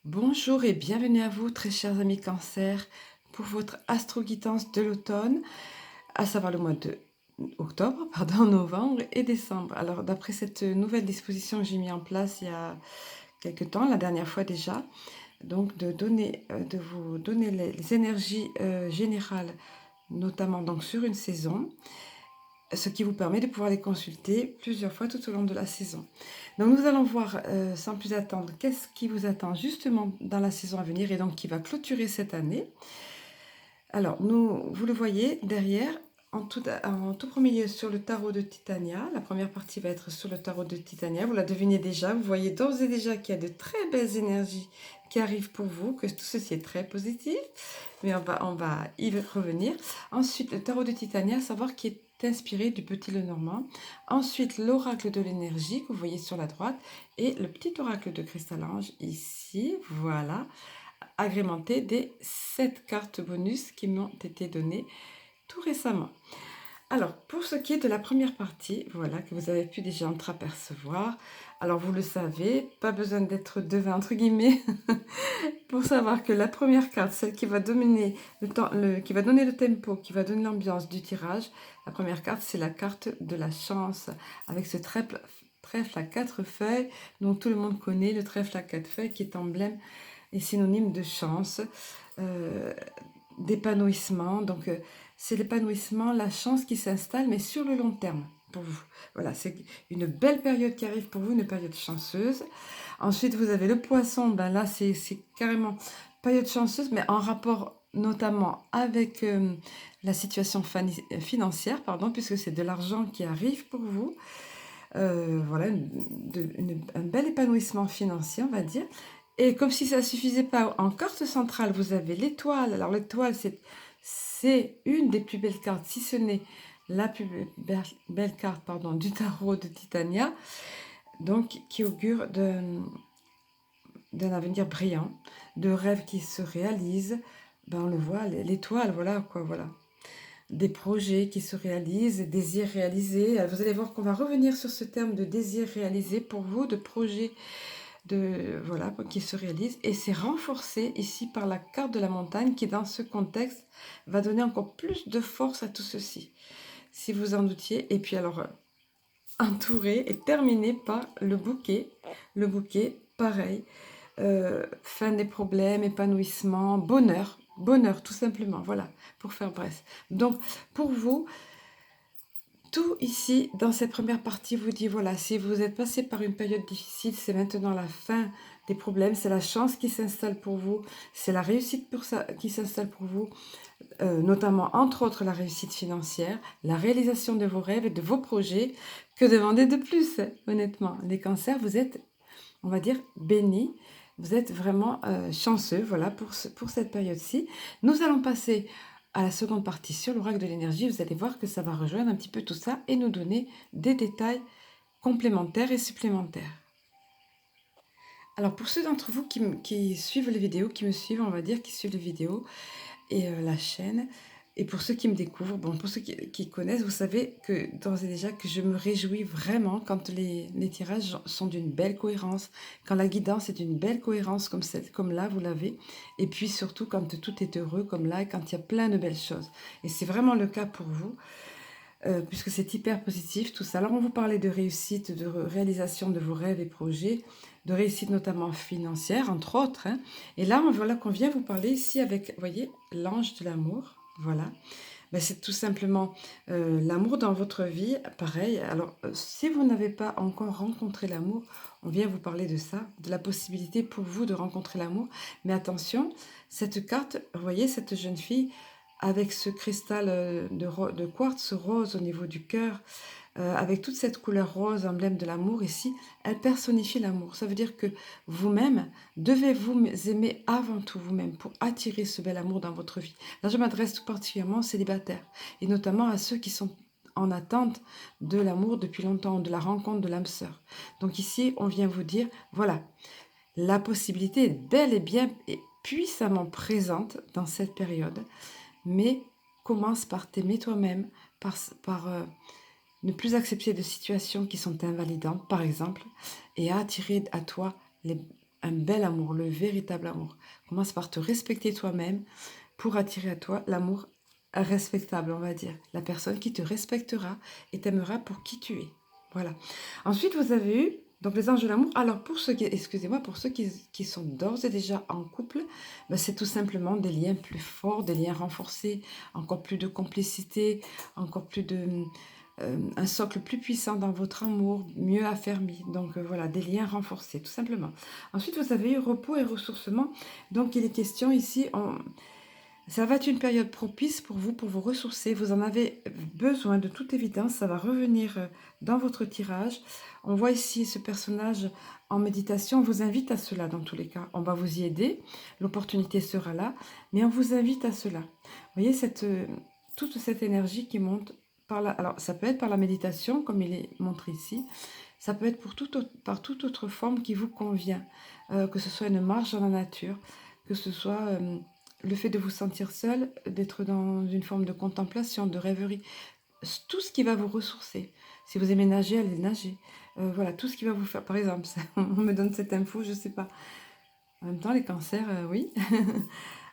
Bonjour et bienvenue à vous, très chers amis Cancer, pour votre astro-guidance de l'automne, à savoir le mois de octobre, pardon, novembre et décembre. Alors, d'après cette nouvelle disposition que j'ai mis en place il y a quelques temps, la dernière fois déjà, donc de vous donner les énergies générales, notamment donc sur une saison, ce qui vous permet de pouvoir les consulter plusieurs fois tout au long de la saison. Donc nous allons voir sans plus attendre qu'est-ce qui vous attend justement dans la saison à venir et donc qui va clôturer cette année. Alors vous le voyez derrière, en tout premier lieu sur le tarot de Titania. La première partie va être sur le tarot de Titania, vous la devinez déjà, vous voyez d'ores et déjà qu'il y a de très belles énergies qui arrivent pour vous, que tout ceci est très positif, mais on va y revenir. Ensuite, le tarot de Titania, à savoir qui est inspiré du petit Lenormand. Ensuite, l'oracle de l'énergie que vous voyez sur la droite et le petit oracle de Cristal-Ange ici, voilà, agrémenté des 7 cartes bonus qui m'ont été données tout récemment. Alors, pour ce qui est de la première partie, voilà, que vous avez pu déjà entreapercevoir, alors vous le savez, pas besoin d'être devin entre guillemets, pour savoir que la première carte, celle qui va dominer le temps, qui va donner le tempo, qui va donner l'ambiance du tirage, la première carte, c'est la carte de la chance, avec ce trèfle à 4 feuilles, dont tout le monde connaît, le trèfle à 4 feuilles, qui est emblème et synonyme de chance, euh, d'épanouissement. Donc, c'est l'épanouissement, la chance qui s'installe, mais sur le long terme pour vous. Voilà, c'est une belle période qui arrive pour vous, une période chanceuse. Ensuite, vous avez le poisson. Ben là, c'est carrément période chanceuse, mais en rapport notamment avec la situation financière, pardon, puisque c'est de l'argent qui arrive pour vous. Voilà, un bel épanouissement financier, on va dire. Et comme si ça ne suffisait pas, en carte centrale, vous avez l'étoile. Alors l'étoile, c'est une des plus belles cartes, si ce n'est la plus belle carte pardon, du tarot de Titania, donc qui augure d'un avenir brillant, de rêves qui se réalisent. Ben, on le voit, l'étoile, voilà quoi, voilà. Des projets qui se réalisent, des désirs réalisés. Vous allez voir qu'on va revenir sur ce terme de désir réalisé pour vous, de projets voilà, qui se réalisent. Et c'est renforcé ici par la carte de la montagne qui, dans ce contexte, va donner encore plus de force à tout ceci. Si vous en doutiez. Et puis alors, entouré et terminé par le bouquet. Le bouquet, pareil. Fin des problèmes, épanouissement, bonheur. Bonheur, tout simplement. Voilà, pour faire bref. Donc, pour vous, tout ici, dans cette première partie, vous dit, voilà, si vous êtes passé par une période difficile, c'est maintenant la fin des problèmes, c'est la chance qui s'installe pour vous, c'est la réussite qui s'installe pour vous, notamment, entre autres, la réussite financière, la réalisation de vos rêves et de vos projets. Que demander de plus, honnêtement? Les cancers, vous êtes, on va dire, bénis, vous êtes vraiment chanceux, voilà, pour cette période-ci. Nous allons passer à la seconde partie sur l'oracle de l'énergie. Vous allez voir que ça va rejoindre un petit peu tout ça et nous donner des détails complémentaires et supplémentaires. Alors pour ceux d'entre vous qui suivent les vidéos, qui me suivent, on va dire, qui suivent les vidéos et la chaîne, et pour ceux qui me découvrent, bon, pour ceux qui connaissent, vous savez que d'ores et déjà que je me réjouis vraiment quand les tirages sont d'une belle cohérence, quand la guidance est d'une belle cohérence comme là vous l'avez, et puis surtout quand tout est heureux comme là, et quand il y a plein de belles choses. Et c'est vraiment le cas pour vous. Puisque c'est hyper positif tout ça. Alors on vous parlait de réussite, de réalisation de vos rêves et projets, de réussite notamment financière, entre autres. Hein. Et là, voilà qu'on vient vous parler ici avec, vous voyez, l'ange de l'amour. Voilà. Ben, c'est tout simplement l'amour dans votre vie. Pareil, alors si vous n'avez pas encore rencontré l'amour, on vient vous parler de ça, de la possibilité pour vous de rencontrer l'amour. Mais attention, cette carte, vous voyez, cette jeune fille, avec ce cristal de quartz rose au niveau du cœur, avec toute cette couleur rose, emblème de l'amour ici, elle personnifie l'amour. Ça veut dire que vous-même devez vous aimer avant tout vous-même pour attirer ce bel amour dans votre vie. Là, je m'adresse tout particulièrement aux célibataires et notamment à ceux qui sont en attente de l'amour depuis longtemps, de la rencontre de l'âme sœur. Donc ici, on vient vous dire, voilà, la possibilité est bel et bien et puissamment présente dans cette période. Mais commence par t'aimer toi-même, par ne plus accepter de situations qui sont invalidantes, par exemple, et à attirer à toi un bel amour, le véritable amour. Commence par te respecter toi-même pour attirer à toi l'amour respectable, on va dire. La personne qui te respectera et t'aimera pour qui tu es. Voilà. Ensuite, vous avez eu donc les anges de l'amour. Alors, pour ceux qui, excusez-moi, pour ceux qui sont d'ores et déjà en couple, ben, c'est tout simplement des liens plus forts, des liens renforcés, encore plus de complicité, encore plus de... un socle plus puissant dans votre amour, mieux affermi. Donc voilà, des liens renforcés, tout simplement. Ensuite, vous avez eu repos et ressourcement. Donc il est question ici, ça va être une période propice pour vous ressourcer. Vous en avez besoin de toute évidence. Ça va revenir dans votre tirage. On voit ici ce personnage en méditation. On vous invite à cela dans tous les cas. On va vous y aider. L'opportunité sera là. Mais on vous invite à cela. Vous voyez toute cette énergie qui monte par la... Alors, ça peut être par la méditation, comme il est montré ici. Ça peut être par toute autre forme qui vous convient. Que ce soit une marche dans la nature, que ce soit... le fait de vous sentir seul, d'être dans une forme de contemplation, de rêverie, tout ce qui va vous ressourcer. Si vous aimez nager, allez nager. Voilà, tout ce qui va vous faire... Par exemple, on me donne cette info, je ne sais pas. En même temps, les cancers, oui.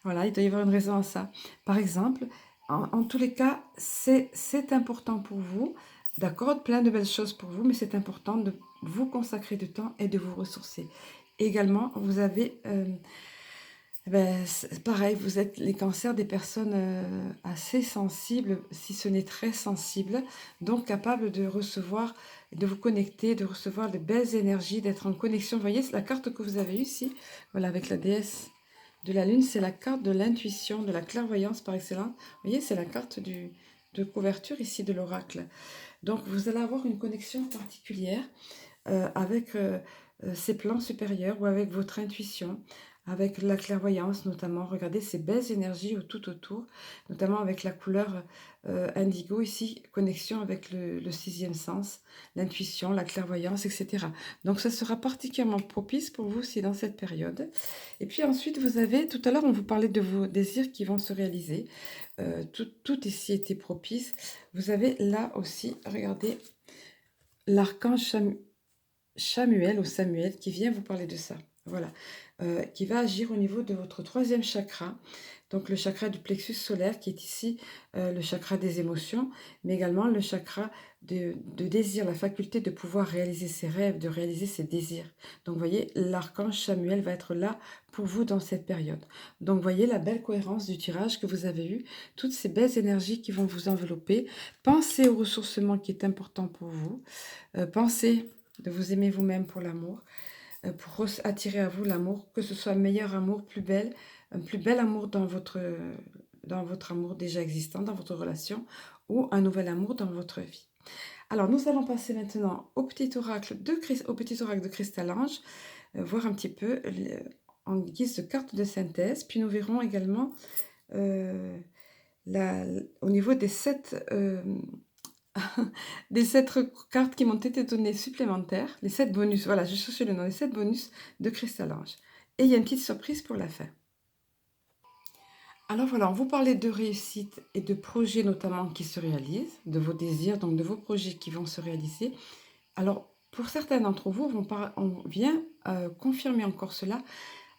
Voilà, il doit y avoir une raison à ça. Par exemple, en tous les cas, c'est important pour vous. D'accord, plein de belles choses pour vous, mais c'est important de vous consacrer du temps et de vous ressourcer. Également, vous avez... pareil, vous êtes les cancers des personnes assez sensibles, si ce n'est très sensibles, donc capables de recevoir, de vous connecter, de recevoir de belles énergies, d'être en connexion. Vous voyez, c'est la carte que vous avez eue ici, voilà, avec la déesse de la lune, c'est la carte de l'intuition, de la clairvoyance par excellence. Vous voyez, c'est la carte de couverture ici de l'oracle. Donc, vous allez avoir une connexion particulière avec ces plans supérieurs ou avec votre intuition, avec la clairvoyance notamment. Regardez ces belles énergies tout autour, notamment avec la couleur indigo ici, connexion avec le sixième sens, l'intuition, la clairvoyance, etc. Donc ça sera particulièrement propice pour vous aussi dans cette période. Et puis ensuite, vous avez, tout à l'heure, on vous parlait de vos désirs qui vont se réaliser. Tout ici était propice. Vous avez là aussi, regardez, l'archange Chamuel ou Samuel qui vient vous parler de ça. Voilà. Qui va agir au niveau de votre troisième chakra, donc le chakra du plexus solaire qui est ici le chakra des émotions, mais également le chakra de désir, la faculté de pouvoir réaliser ses rêves, de réaliser ses désirs. Donc vous voyez, l'archange Chamuel va être là pour vous dans cette période. Donc vous voyez la belle cohérence du tirage que vous avez eu, toutes ces belles énergies qui vont vous envelopper. Pensez au ressourcement qui est important pour vous. Pensez de vous aimer vous-même pour l'amour, pour attirer à vous l'amour, que ce soit un meilleur amour, un plus bel amour dans votre amour déjà existant, dans votre relation, ou un nouvel amour dans votre vie. Alors, nous allons passer maintenant au petit oracle de Cristal-Ange, voir un petit peu en guise de carte de synthèse, puis nous verrons également au niveau des 7 des 7 cartes qui m'ont été données supplémentaires, les 7 bonus, voilà, je cherchais le nom, les 7 bonus de Cristal-Ange. Et il y a une petite surprise pour la fin. Alors voilà, on vous parlait de réussite et de projets notamment qui se réalisent, de vos désirs, donc de vos projets qui vont se réaliser. Alors, pour certains d'entre vous, on vient confirmer encore cela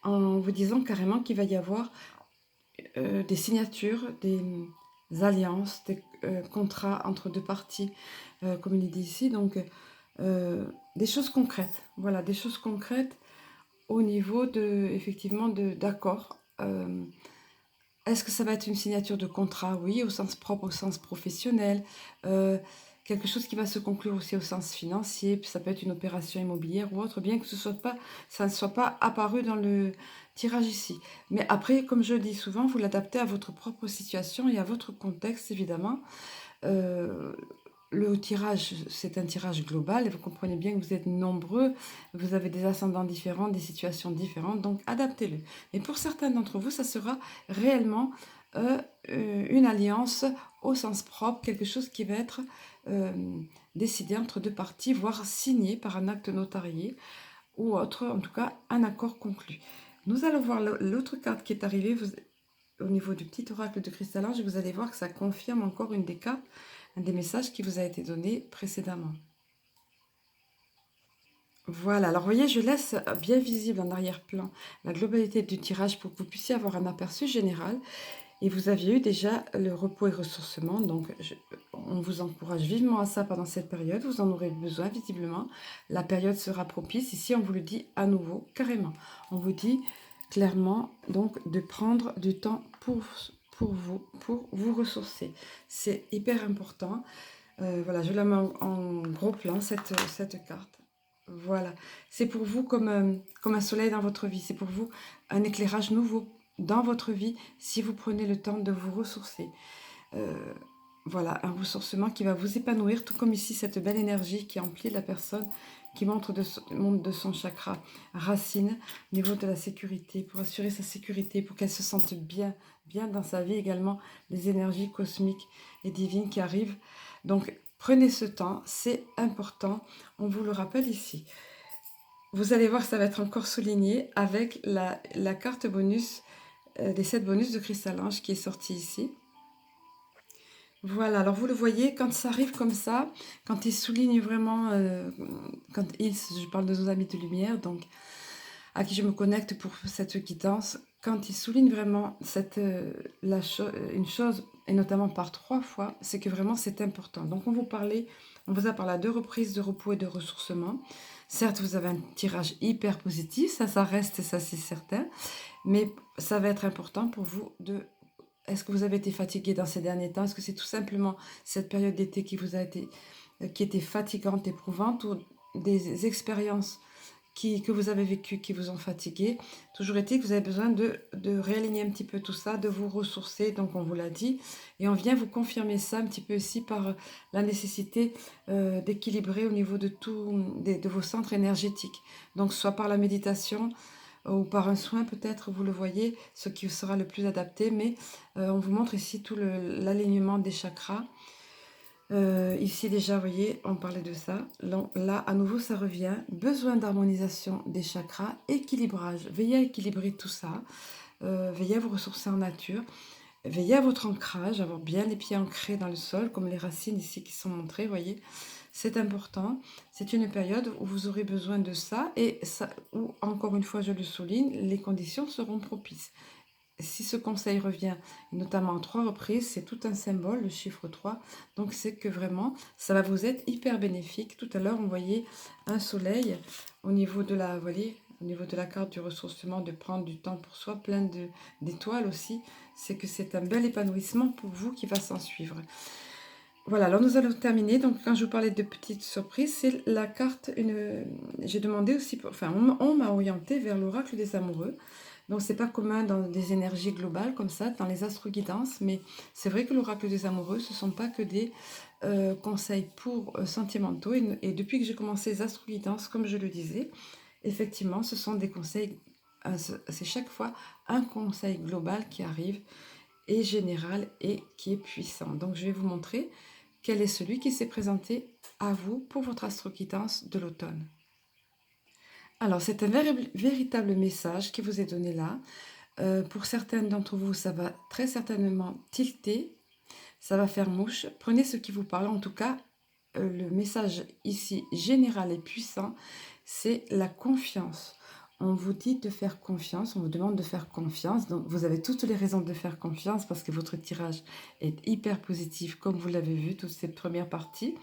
en vous disant carrément qu'il va y avoir des signatures, des alliances, des contrats entre deux parties, comme il est dit ici. Donc, des choses concrètes. Voilà, des choses concrètes au niveau effectivement, d'accords. Est-ce que ça va être une signature de contrat? Oui, au sens propre, au sens professionnel. Quelque chose qui va se conclure aussi au sens financier. Ça peut être une opération immobilière ou autre, bien que ça ne soit pas apparu dans le tirage ici. Mais après, comme je dis souvent, vous l'adaptez à votre propre situation et à votre contexte, évidemment. Le tirage, c'est un tirage global et vous comprenez bien que vous êtes nombreux, vous avez des ascendants différents, des situations différentes, donc adaptez-le. Et pour certains d'entre vous, ça sera réellement une alliance au sens propre, quelque chose qui va être décidé entre deux parties, voire signé par un acte notarié ou autre, en tout cas un accord conclu. Nous allons voir l'autre carte qui est arrivée au niveau du petit oracle de Cristal-Ange, vous allez voir que ça confirme encore une des cartes, un des messages qui vous a été donné précédemment. Voilà, alors vous voyez, je laisse bien visible en arrière-plan la globalité du tirage pour que vous puissiez avoir un aperçu général. Et vous aviez eu déjà le repos et ressourcement, donc on vous encourage vivement à ça pendant cette période. Vous en aurez besoin visiblement. La période sera propice. Ici, on vous le dit à nouveau, carrément. On vous dit clairement donc de prendre du temps pour vous ressourcer. C'est hyper important. Voilà, je la mets en gros plan, cette carte. Voilà, c'est pour vous comme un soleil dans votre vie, c'est pour vous un éclairage nouveau dans votre vie si vous prenez le temps de vous ressourcer. Euh, voilà, un ressourcement qui va vous épanouir, tout comme ici cette belle énergie qui emplit la personne, qui monte de son chakra racine au niveau de la sécurité, pour assurer sa sécurité, pour qu'elle se sente bien, bien dans sa vie également, les énergies cosmiques et divines qui arrivent. Donc, prenez ce temps, c'est important, on vous le rappelle ici. Vous allez voir, ça va être encore souligné avec la carte bonus, des 7 bonus de Cristal Ange qui est sortie ici. Voilà, alors vous le voyez, quand ça arrive comme ça, quand il souligne vraiment, je parle de nos amis de lumière, donc à qui je me connecte pour cette guidance, quand il souligne vraiment une chose, et notamment par 3 fois, c'est que vraiment c'est important. Donc on vous a parlé à 2 reprises de repos et de ressourcement. Certes, vous avez un tirage hyper positif, ça reste, ça c'est certain, mais ça va être important pour vous de... Est-ce que vous avez été fatigué dans ces derniers temps? Est-ce que c'est tout simplement cette période d'été qui était fatigante, éprouvante, ou des expériences que vous avez vécues qui vous ont fatigué? Toujours est-il que vous avez besoin de réaligner un petit peu tout ça, de vous ressourcer, donc on vous l'a dit, et on vient vous confirmer ça un petit peu aussi par la nécessité d'équilibrer au niveau de vos centres énergétiques. Donc soit par la méditation, ou par un soin peut-être, vous le voyez, ce qui sera le plus adapté, mais on vous montre ici tout l'alignement des chakras. Ici déjà, vous voyez, on parlait de ça. Là, à nouveau, ça revient. Besoin d'harmonisation des chakras, équilibrage. Veillez à équilibrer tout ça. Veillez à vous ressourcer en nature. Veillez à votre ancrage, avoir bien les pieds ancrés dans le sol, comme les racines ici qui sont montrées, vous voyez. C'est important. C'est une période où vous aurez besoin de ça, et ça, où, encore une fois, je le souligne, les conditions seront propices. Si ce conseil revient, notamment en 3 reprises, c'est tout un symbole, le chiffre 3. Donc c'est que vraiment, ça va vous être hyper bénéfique. Tout à l'heure, on voyait un soleil au niveau de la, vous voyez, au niveau de la carte du ressourcement, de prendre du temps pour soi, plein d'étoiles aussi. C'est que c'est un bel épanouissement pour vous qui va s'en suivre. Voilà, alors nous allons terminer. Donc, quand je vous parlais de petites surprises, c'est la carte, j'ai demandé aussi, enfin, on m'a orienté vers l'oracle des amoureux. Donc, c'est pas commun dans des énergies globales comme ça, dans les astro-guidances, mais c'est vrai que l'oracle des amoureux, ce ne sont pas que des conseils pour sentimentaux. Et depuis que j'ai commencé les astro-guidances, comme je le disais, effectivement, ce sont des conseils, c'est chaque fois un conseil global qui arrive, et général, et qui est puissant. Donc, je vais vous montrer quel est celui qui s'est présenté à vous pour votre astro-guidance de l'automne. Alors, c'est un véritable message qui vous est donné là. Pour certaines d'entre vous, ça va très certainement tilter, ça va faire mouche. Prenez ce qui vous parle. En tout cas, le message ici général et puissant, c'est la confiance. On vous dit de faire confiance, on vous demande de faire confiance. Donc, vous avez toutes les raisons de faire confiance parce que votre tirage est hyper positif, comme vous l'avez vu, toutes ces premières parties.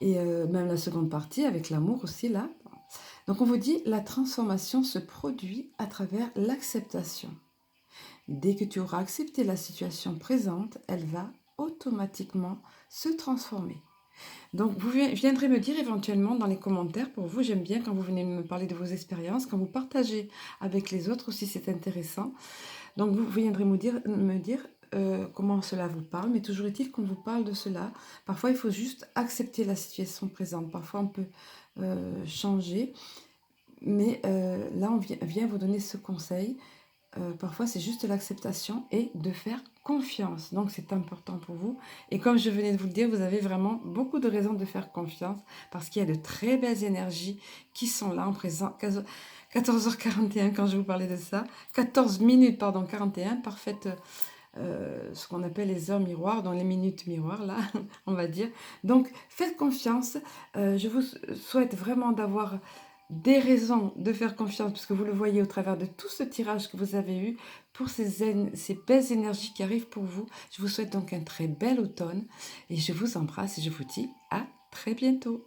Et même la seconde partie, avec l'amour aussi, là. Donc, on vous dit, la transformation se produit à travers l'acceptation. Dès que tu auras accepté la situation présente, elle va automatiquement se transformer. Donc, vous viendrez me dire éventuellement dans les commentaires, pour vous, j'aime bien quand vous venez me parler de vos expériences, quand vous partagez avec les autres aussi, c'est intéressant. Donc, vous viendrez me dire comment cela vous parle, mais toujours est-il qu'on vous parle de cela. Parfois, il faut juste accepter la situation présente. Parfois, on peut changer, mais là, on vient vous donner ce conseil. Parfois, c'est juste l'acceptation et de faire confiance. Donc, c'est important pour vous. Et comme je venais de vous le dire, vous avez vraiment beaucoup de raisons de faire confiance parce qu'il y a de très belles énergies qui sont là en présent. 14h41 quand je vous parlais de ça. 14 minutes, pardon, 41, parfaite, ce qu'on appelle les heures miroirs, dans les minutes miroirs, là, on va dire. Donc, faites confiance. Je vous souhaite vraiment des raisons de faire confiance, puisque vous le voyez au travers de tout ce tirage que vous avez eu, pour ces belles énergies qui arrivent pour vous. Je vous souhaite donc un très bel automne et je vous embrasse et je vous dis à très bientôt.